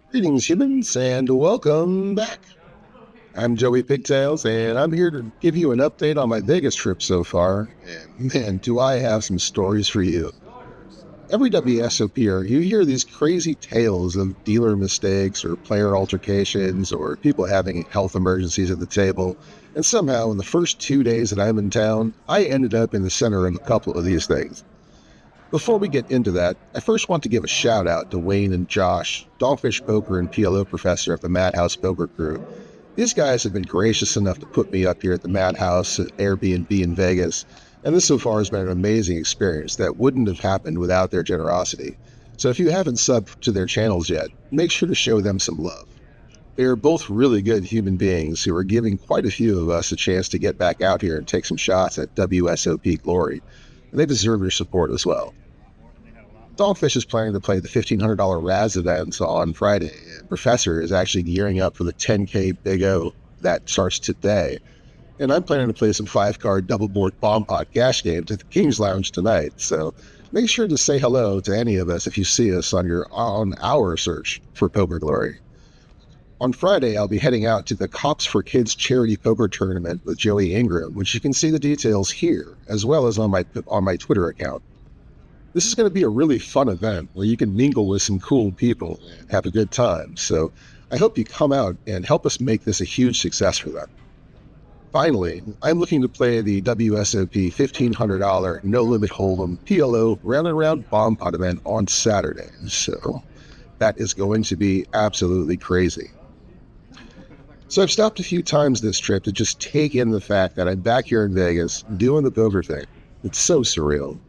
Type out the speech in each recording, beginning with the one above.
Greetings, humans, and welcome back. I'm Joey Pigtails, and I'm here to give you an update on my Vegas trip so far. And man, do I have some stories for you. Every WSOPer, you hear these crazy tales of dealer mistakes or player altercations or people having health emergencies at the table. And somehow, in the first 2 days that I'm in town, I ended up in the center of a couple of these things. Before we get into that, I first want to give a shout out to Wayne and Josh, Dogfish Poker and PLO professor of the Madhouse Poker Crew. These guys have been gracious enough to put me up here at the Madhouse at Airbnb in Vegas, and this so far has been an amazing experience that wouldn't have happened without their generosity. So if you haven't subbed to their channels yet, make sure to show them some love. They are both really good human beings who are giving quite a few of us a chance to get back out here and take some shots at WSOP glory, and they deserve your support as well. Dogfish is planning to play the $1,500 Raz event on Friday, and Professor is actually gearing up for the 10K Big O that starts today. And I'm planning to play some 5-card double-board bomb pot cash games at the King's Lounge tonight, so make sure to say hello to any of us if you see us on our search for Poker Glory. On Friday, I'll be heading out to the Cops for Kids charity poker tournament with Joey Ingram, which you can see the details here, as well as on my Twitter account. This is going to be a really fun event where you can mingle with some cool people and have a good time, so I hope you come out and help us make this a huge success for them. Finally, I'm looking to play the WSOP $1,500 No Limit Hold'em PLO Round and Round Bomb Pot event on Saturday, so that is going to be absolutely crazy. So I've stopped a few times this trip to just take in the fact that I'm back here in Vegas doing the poker thing. It's so surreal.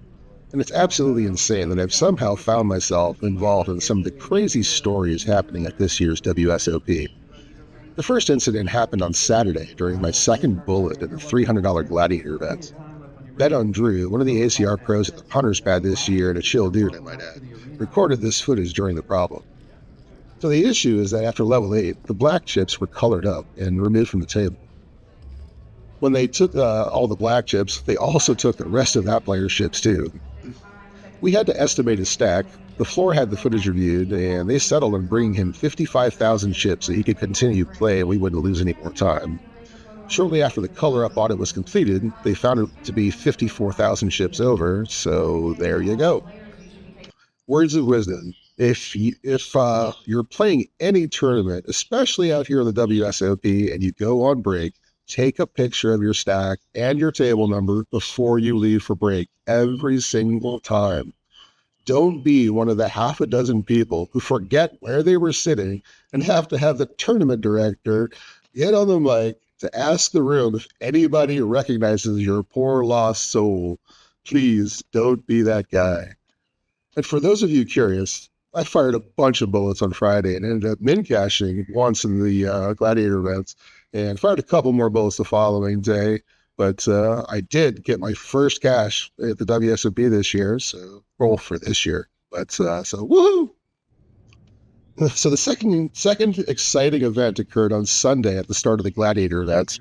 And it's absolutely insane that I've somehow found myself involved in some of the crazy stories happening at this year's WSOP. The first incident happened on Saturday during my second bullet at the $300 Gladiator event. Bet on Drew, one of the ACR pros at the Punter's Pad this year and a chill dude, I might add, recorded this footage during the problem. So the issue is that after level 8, the black chips were colored up and removed from the table. When they took all the black chips, they also took the rest of that player's chips too. We had to estimate his stack, the floor had the footage reviewed, and they settled on bringing him 55,000 chips so he could continue play and we wouldn't lose any more time. Shortly after the color-up audit was completed, they found it to be 54,000 chips over, so there you go. Words of wisdom. If you're playing any tournament, especially out here in the WSOP, and you go on break, take a picture of your stack and your table number before you leave for break every single time. Don't be one of the half a dozen people who forget where they were sitting and have to have the tournament director get on the mic to ask the room if anybody recognizes your poor lost soul. Please don't be that guy. And for those of you curious, I fired a bunch of bullets on Friday and ended up min-cashing once in the Gladiator events and fired a couple more bullets the following day. But I did get my first cash at the WSOP this year, so roll for this year. But so woohoo! So the second exciting event occurred on Sunday at the start of the Gladiator events.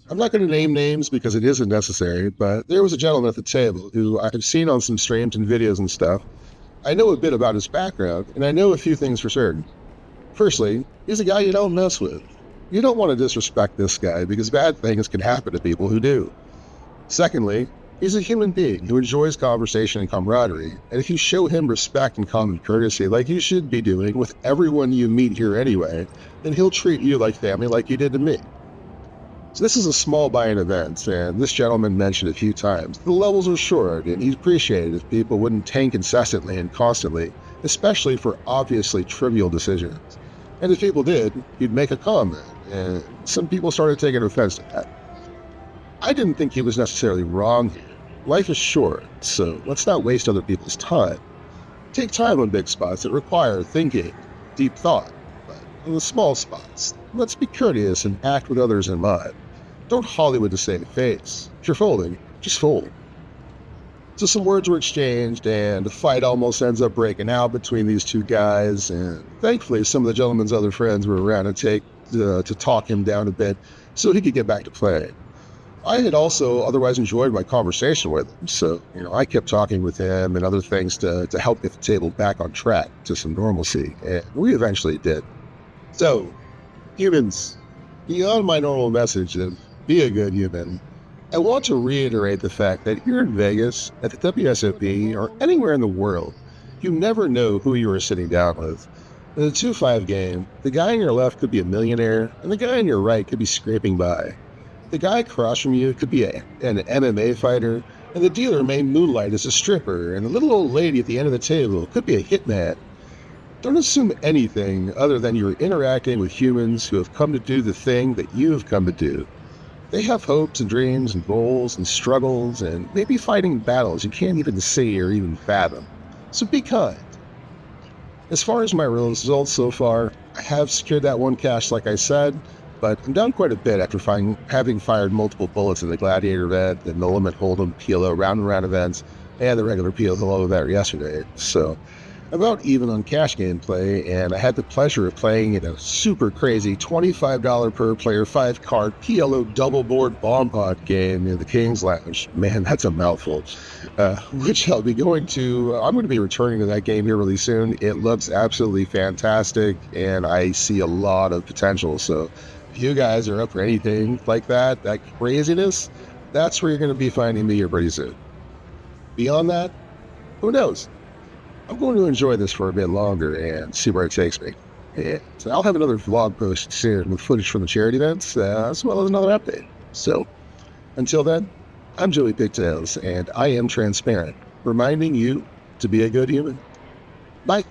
I'm not going to name names because it isn't necessary, but there was a gentleman at the table who I have seen on some streams and videos and stuff. I know a bit about his background, and I know a few things for certain. Firstly, he's a guy you don't mess with. You don't want to disrespect this guy because bad things can happen to people who do. Secondly, he's a human being who enjoys conversation and camaraderie, and if you show him respect and common courtesy like you should be doing with everyone you meet here anyway, then he'll treat you like family like you did to me. So this is a small buy-in event, and this gentleman mentioned a few times, the levels are short, and he'd appreciate it if people wouldn't tank incessantly and constantly, especially for obviously trivial decisions. And if people did, he'd make a comment, and some people started taking offense to that. I didn't think he was necessarily wrong here. Life is short, so let's not waste other people's time. Take time on big spots that require thinking, deep thought, but in the small spots, let's be courteous and act with others in mind. Don't Hollywood to save face. If you're folding, just fold. So some words were exchanged, and the fight almost ends up breaking out between these two guys, and thankfully some of the gentleman's other friends were around to talk him down a bit so he could get back to playing. I had also otherwise enjoyed my conversation with him, so I kept talking with him and other things to help get the table back on track to some normalcy, and we eventually did. So, humans, beyond my normal message of be a good human, I want to reiterate the fact that here in Vegas, at the WSOP, or anywhere in the world, you never know who you are sitting down with. In a 2-5 game, the guy on your left could be a millionaire, and the guy on your right could be scraping by. The guy across from you could be an MMA fighter, and the dealer may moonlight as a stripper, and the little old lady at the end of the table could be a hitman. Don't assume anything other than you're interacting with humans who have come to do the thing that you have come to do. They have hopes and dreams and goals and struggles and maybe fighting battles you can't even see or even fathom. So be kind. As far as my results so far, I have secured that one cash like I said, but I'm down quite a bit after having fired multiple bullets in the Gladiator event, the No Limit Hold'em PLO round and round events, and the regular PLO event yesterday. So about even on cash gameplay, and I had the pleasure of playing in a super crazy $25 per player 5-card PLO double board bomb pod game in the King's Lounge. Man, that's a mouthful. Which I'll be going to. I'm going to be returning to that game here really soon. It looks absolutely fantastic, and I see a lot of potential. So if you guys are up for anything like that craziness, that's where you're going to be finding me here pretty soon. Beyond that, who knows? I'm going to enjoy this for a bit longer and see where it takes me. And I'll have another vlog post soon with footage from the charity events, as well as another update. So, until then, I'm Joey Pigtails, and I am transparent, reminding you to be a good human. Bye.